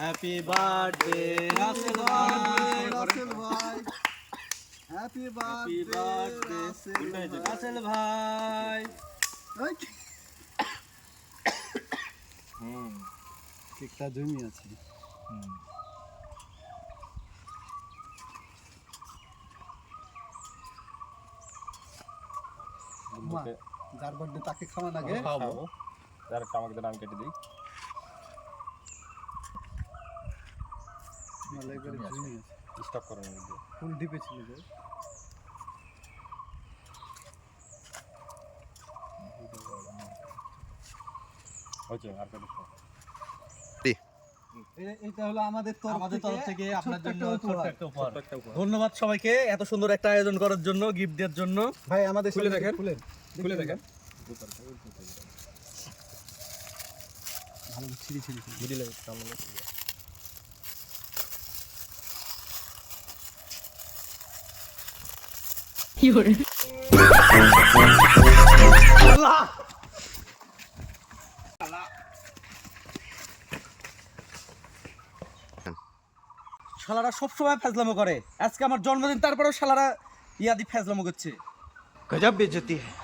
Happy birthday Rasel ভাই, রাসেল ভাই, happy birthday Rasel ভাই। কেকটা জমি আছে। যার বার্থডে তাকে খাওয়ান আগে। খাওয়াবো, যার আমাকে নাম কেটে দিই। স্টপ করার মধ্যে ফুল ডিপে ছিল যে হচ্ছে আর কত এটা হলো আমাদের তরফ থেকে আপনার জন্য ছোট্ট একটা উপহার। ধন্যবাদ সবাইকে এত সুন্দর একটা আয়োজন করার জন্য, গিফট দেওয়ার জন্য। ভাই আমাদের খুলে দেখেন, খুলে দেখেন। ভালো ছিড়ি ছিড়ি মিডিলে সামনে কি করে শালারা সবসময় ফেজলামো করে। আজকে আমার জন্মদিন, তারপরেও শালারা ইয়াদি ফেজলামো করছে। गजब बेइज्जती है।